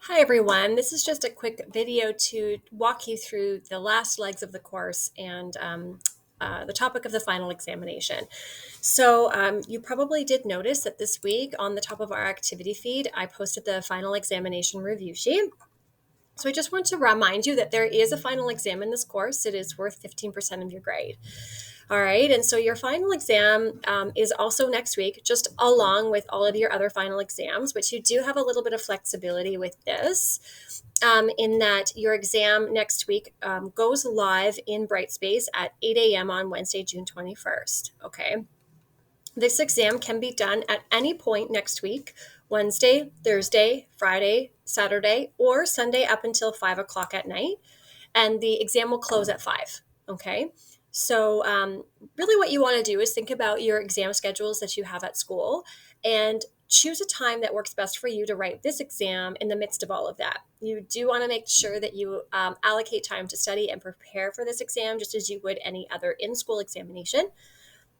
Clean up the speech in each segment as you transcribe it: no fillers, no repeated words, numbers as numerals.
Hi everyone, this is just a quick video to walk you through the last legs of the course and the topic of the final examination. So you probably did notice that this week on the top of our activity feed, I posted the final examination review sheet. So I just want to remind you that there is a final exam in this course. It is worth 15% of your grade. All right, and so your final exam is also next week, just along with all of your other final exams, which you do have a little bit of flexibility with this, in that your exam next week goes live in Brightspace at 8 a.m. on Wednesday, June 21st. Okay, this exam can be done at any point next week: Wednesday, Thursday, Friday, Saturday, or Sunday up until 5 o'clock at night, and the exam will close at 5. Okay. So, really, what you want to do is think about your exam schedules that you have at school and choose a time that works best for you to write this exam in the midst of all of that. You do want to make sure that you allocate time to study and prepare for this exam just as you would any other in school examination.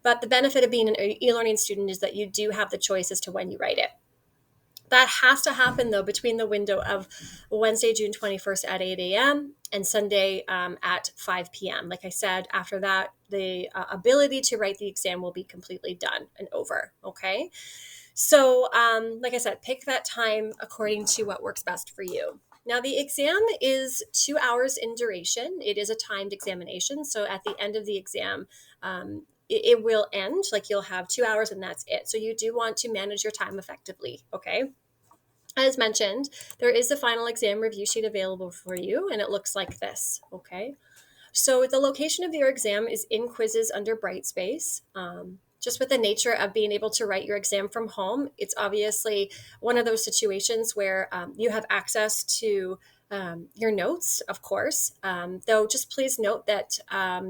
But the benefit of being an e learning student is that you do have the choice as to when you write it. That has to happen, though, between the window of Wednesday, June 21st at 8 a.m. and Sunday at 5 p.m. Like I said, after that, the ability to write the exam will be completely done and over. Okay. So, like I said, pick that time according to what works best for you. Now, the exam is 2 hours in duration. It is a timed examination. So, at the end of the exam, it will end. Like, you'll have 2 hours and that's it. So, you do want to manage your time effectively. Okay. As mentioned, there is a final exam review sheet available for you, and it looks like this. Okay. So the location of your exam is in quizzes under Brightspace. Just with the nature of being able to write your exam from home, it's obviously one of those situations where you have access to your notes, of course. Though, just please note that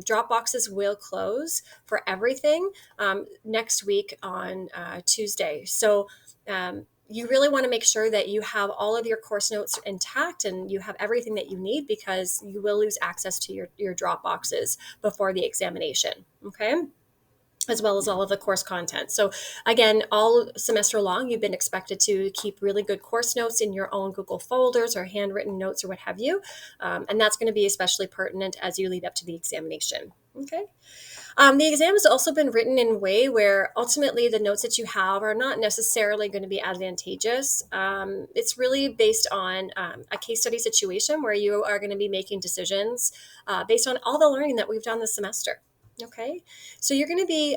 drop boxes will close for everything next week on Tuesday. So, you really want to make sure that you have all of your course notes intact and you have everything that you need, because you will lose access to your drop boxes before the examination. Okay. As well as all of the course content. So again, all semester long, you've been expected to keep really good course notes in your own Google folders or handwritten notes or what have you. And that's going to be especially pertinent as you lead up to the examination. Okay. The exam has also been written in a way where ultimately the notes that you have are not necessarily going to be advantageous. It's really based on a case study situation where you are going to be making decisions based on all the learning that we've done this semester. Okay, so you're going to be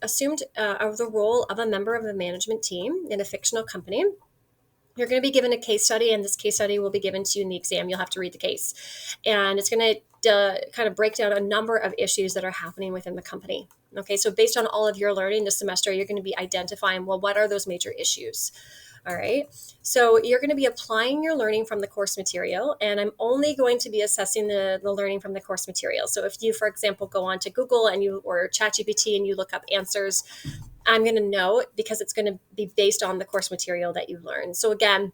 assumed of the role of a member of a management team in a fictional company. You're going to be given a case study, and this case study will be given to you in the exam. You'll have to read the case, and it's going to kind of break down a number of issues that are happening within the company. Okay, so based on all of your learning this semester, you're going to be identifying, well, what are those major issues? All right, so you're going to be applying your learning from the course material, and I'm only going to be assessing the learning from the course material. So if you, for example, go on to Google and you or ChatGPT and you look up answers, I'm going to know because it's going to be based on the course material that you learn. So again,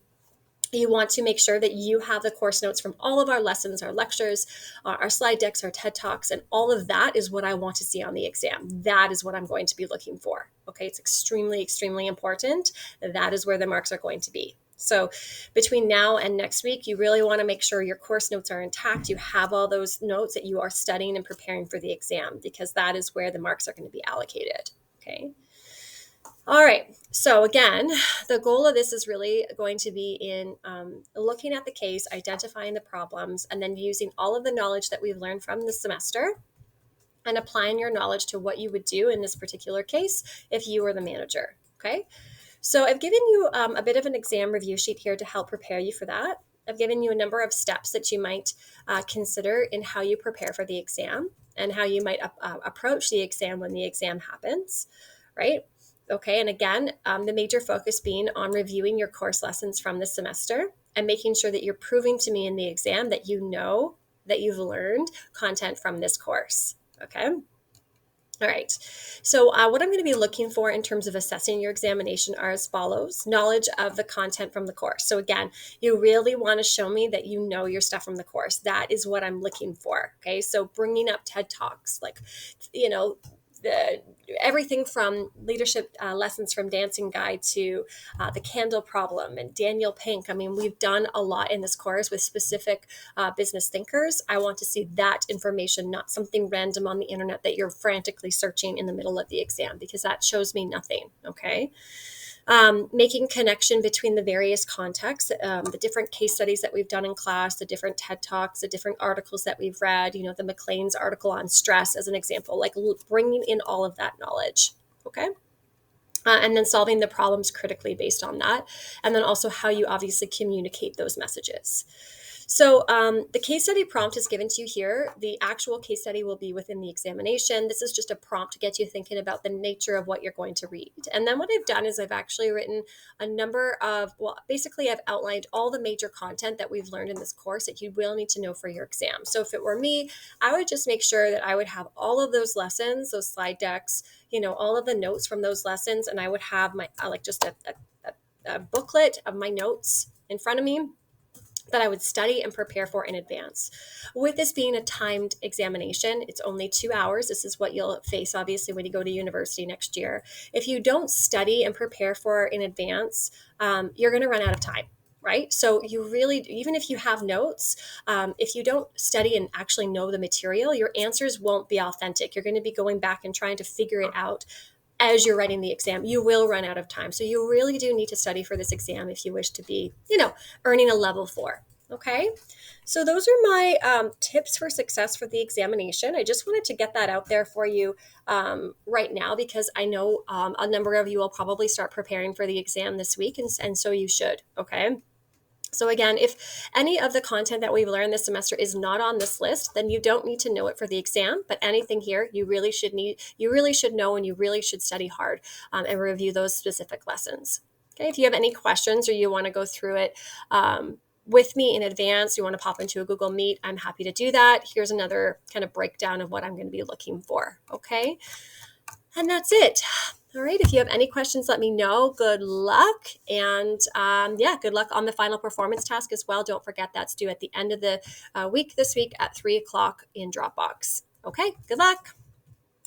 you want to make sure that you have the course notes from all of our lessons, our lectures, our slide decks, our TED Talks, and all of that is what I want to see on the exam. That is what I'm going to be looking for. Okay, it's extremely, extremely important. That is where the marks are going to be. So between now and next week, you really want to make sure your course notes are intact. You have all those notes that you are studying and preparing for the exam, because that is where the marks are going to be allocated. Okay. All right. So again, the goal of this is really going to be in looking at the case, identifying the problems, and then using all of the knowledge that we've learned from this semester and applying your knowledge to what you would do in this particular case if you were the manager. Okay. So I've given you a bit of an exam review sheet here to help prepare you for that. I've given you a number of steps that you might consider in how you prepare for the exam and how you might approach the exam when the exam happens, right? Okay, and again, the major focus being on reviewing your course lessons from this semester and making sure that you're proving to me in the exam that you know that you've learned content from this course. Okay. All right. So what I'm going to be looking for in terms of assessing your examination are as follows: knowledge of the content from the course. So again, you really want to show me that you know your stuff from the course. That is what I'm looking for. Okay. So bringing up TED Talks, like, you know, everything from leadership lessons from Dancing Guide to the candle problem and Daniel Pink. I mean, we've done a lot in this course with specific business thinkers. I want to see that information, not something random on the internet that you're frantically searching in the middle of the exam, because that shows me nothing. Okay. Making connection between the various contexts, the different case studies that we've done in class, the different TED Talks, the different articles that we've read, the McLean's article on stress as an example, like bringing in all of that knowledge. Okay. And then solving the problems critically based on that. And then also how you obviously communicate those messages. So the case study prompt is given to you here. The actual case study will be within the examination. This is just a prompt to get you thinking about the nature of what you're going to read. And then what I've done is I've actually written a number of, basically I've outlined all the major content that we've learned in this course that you will need to know for your exam. So if it were me, I would just make sure that I would have all of those lessons, those slide decks, all of the notes from those lessons. And I would have my, like just a booklet of my notes in front of me that I would study and prepare for in advance. With this being a timed examination, it's only 2 hours. This is what you'll face, obviously, when you go to university next year. If you don't study and prepare for in advance, you're going to run out of time. Right? So you really, even if you have notes, if you don't study and actually know the material, your answers won't be authentic. You're going to be going back and trying to figure it out as you're writing the exam. You will run out of time. So you really do need to study for this exam if you wish to be, earning a level 4. Okay. So those are my tips for success for the examination. I just wanted to get that out there for you right now, because I know a number of you will probably start preparing for the exam this week, and so you should. Okay. So again, if any of the content that we've learned this semester is not on this list, then you don't need to know it for the exam. But anything here, you really should know, and you really should study hard and review those specific lessons. Okay, if you have any questions or you want to go through it with me in advance, you want to pop into a Google Meet, I'm happy to do that. Here's another kind of breakdown of what I'm going to be looking for. Okay, and that's it. All right. If you have any questions, let me know. Good luck. And good luck on the final performance task as well. Don't forget that's due at the end of the week this week at 3:00 in Dropbox. Okay. Good luck.